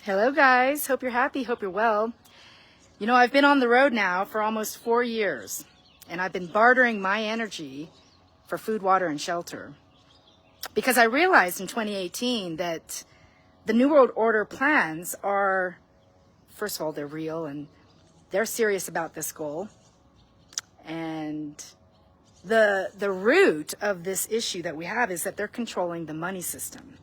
Hello guys, hope you're happy, hope you're well. You know, I've been on the road now for almost 4 years, and I've been bartering my energy for food, water, and shelter. Because I realized in 2018 that the New World Order plans are, first of all, they're real and they're serious about this goal. And the root of this issue that we have is that they're controlling the money system.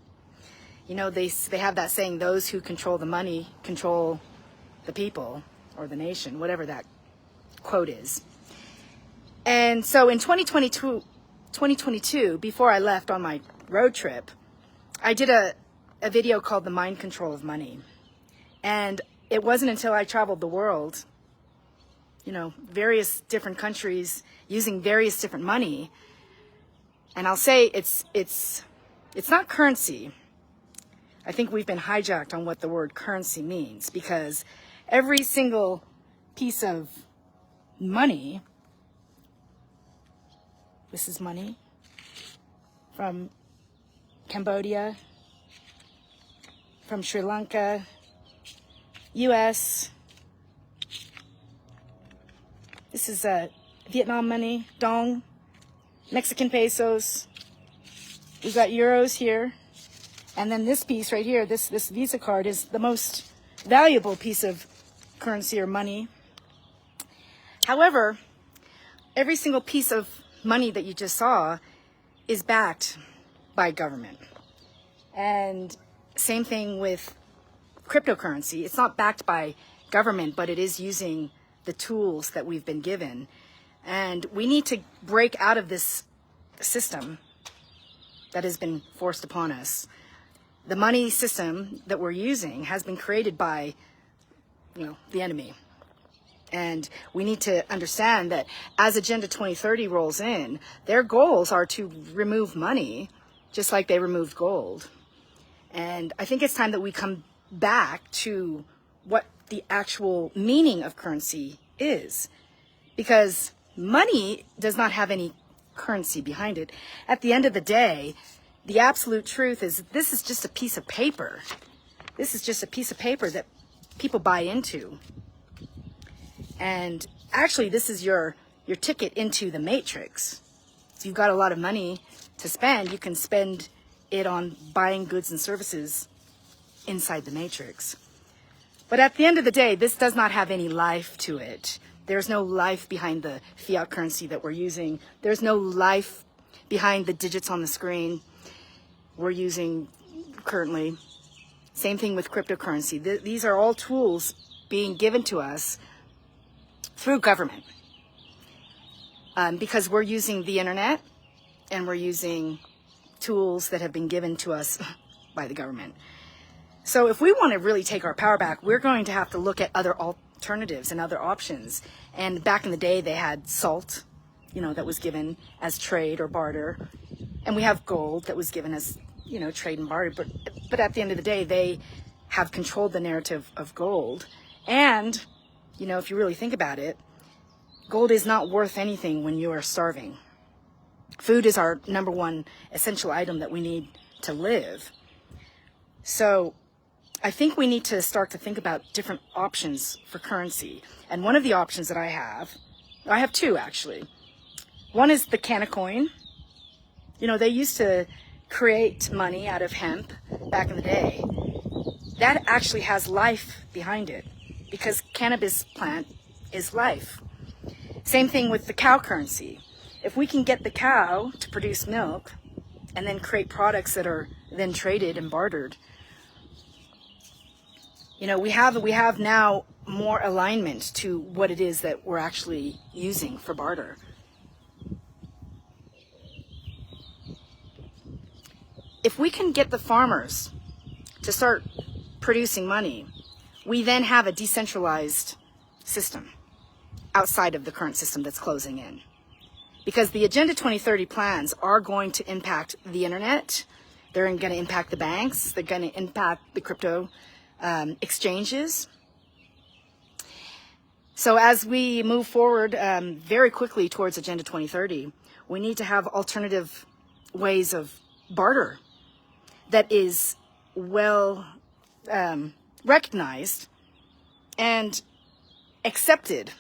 You know, they have that saying, those who control the money control the people or the nation, whatever that quote is. And so in 2022, before I left on my road trip, I did a video called The Mind Control of Money. And it wasn't until I traveled the world, you know, various different countries using various different money. And I'll say it's not currency. I think we've been hijacked on what the word currency means, because every single piece of money, this is money from Cambodia, from Sri Lanka, US, this is Vietnam money, dong, Mexican pesos, we've got euros here. And then this piece right here, this Visa card is the most valuable piece of currency or money. However, every single piece of money that you just saw is backed by government. And same thing with cryptocurrency. It's not backed by government, but it is using the tools that we've been given. And we need to break out of this system that has been forced upon us. The money system that we're using has been created by, you know, the enemy. And we need to understand that as Agenda 2030 rolls in, their goals are to remove money, just like they removed gold. And I think it's time that we come back to what the actual meaning of currency is. Because money does not have any currency behind it. At the end of the day, the absolute truth is this is just a piece of paper. This is just a piece of paper that people buy into. And actually, this is your ticket into the matrix. If you've got a lot of money to spend, you can spend it on buying goods and services inside the matrix. But at the end of the day, this does not have any life to it. There's no life behind the fiat currency that we're using. There's no life behind the digits on the screen we're using currently. Same thing with cryptocurrency. These are all tools being given to us through government, because we're using the internet and we're using tools that have been given to us by the government. So if we want to really take our power back, we're going to have to look at other alternatives and other options. And back in the day, they had salt, you know, that was given as trade or barter. And we have gold that was given as, you know, trade and barter. But at the end of the day, they have controlled the narrative of gold. And, you know, if you really think about it, gold is not worth anything when you are starving. Food is our number one essential item that we need to live. So I think we need to start to think about different options for currency. And one of the options that I have two actually. One is the Canacoin. You know, they used to create money out of hemp back in the day. That actually has life behind it, because cannabis plant is life. Same thing with the cow currency. If we can get the cow to produce milk and then create products that are then traded and bartered, you know, we have now more alignment to what it is that we're actually using for barter. If we can get the farmers to start producing money, we then have a decentralized system outside of the current system that's closing in. Because the Agenda 2030 plans are going to impact the internet, they're going to impact the banks, they're going to impact the crypto exchanges. So as we move forward very quickly towards Agenda 2030, we need to have alternative ways of barter that is well recognized and accepted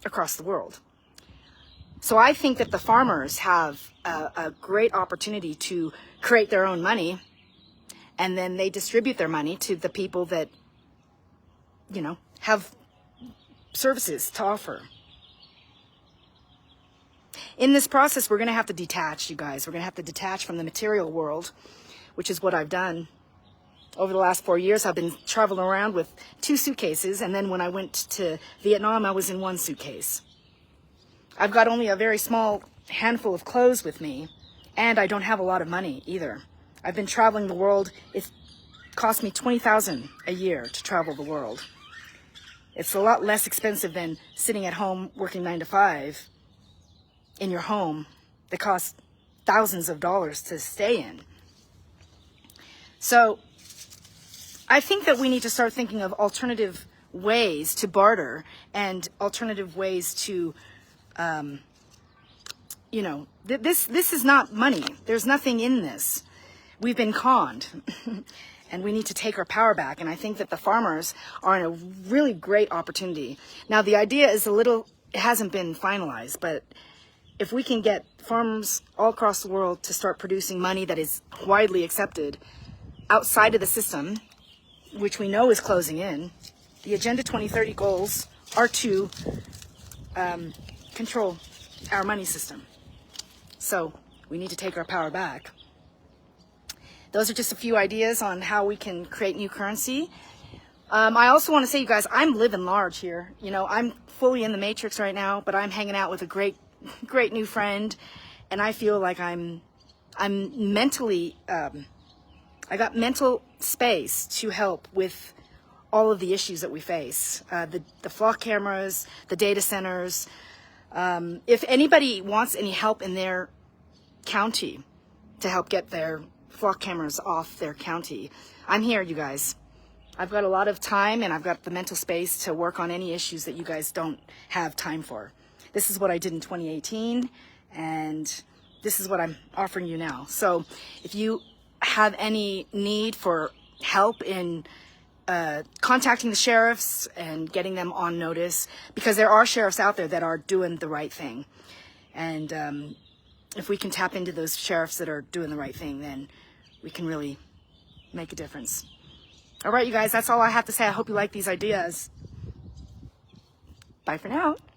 across the world. So I think that the farmers have a great opportunity to create their own money, and then they distribute their money to the people that, you know, have services to offer. In this process, we're going to have to detach, you guys. We're going to have to detach from the material world, which is what I've done. Over the last 4 years, I've been traveling around with 2 suitcases, and then when I went to Vietnam, I was in 1 suitcase. I've got only a very small handful of clothes with me, and I don't have a lot of money either. I've been traveling the world. It cost me $20,000 a year to travel the world. It's a lot less expensive than sitting at home working 9 to 5 in your home that costs thousands of dollars to stay in. So I think that we need to start thinking of alternative ways to barter and alternative ways to, you know, this is not money. There's nothing in this. We've been conned. And we need to take our power back. And I think that the farmers are in a really great opportunity. Now, the idea is it hasn't been finalized, but if we can get farms all across the world to start producing money that is widely accepted outside of the system, which we know is closing in, the Agenda 2030 goals are to control our money system. So we need to take our power back. Those are just a few ideas on how we can create new currency. I also want to say, you guys, I'm living large here. You know, I'm fully in the matrix right now, but I'm hanging out with a great new friend, and I feel like I'm mentally, I got mental space to help with all of the issues that we face. The flock cameras, the data centers. If anybody wants any help in their county to help get their flock cameras off their county, I'm here, you guys. I've got a lot of time, and I've got the mental space to work on any issues that you guys don't have time for. This is what I did in 2018, and this is what I'm offering you now. So if you have any need for help in contacting the sheriffs and getting them on notice, because there are sheriffs out there that are doing the right thing. And if we can tap into those sheriffs that are doing the right thing, then we can really make a difference. All right, you guys, that's all I have to say. I hope you like these ideas. Bye for now.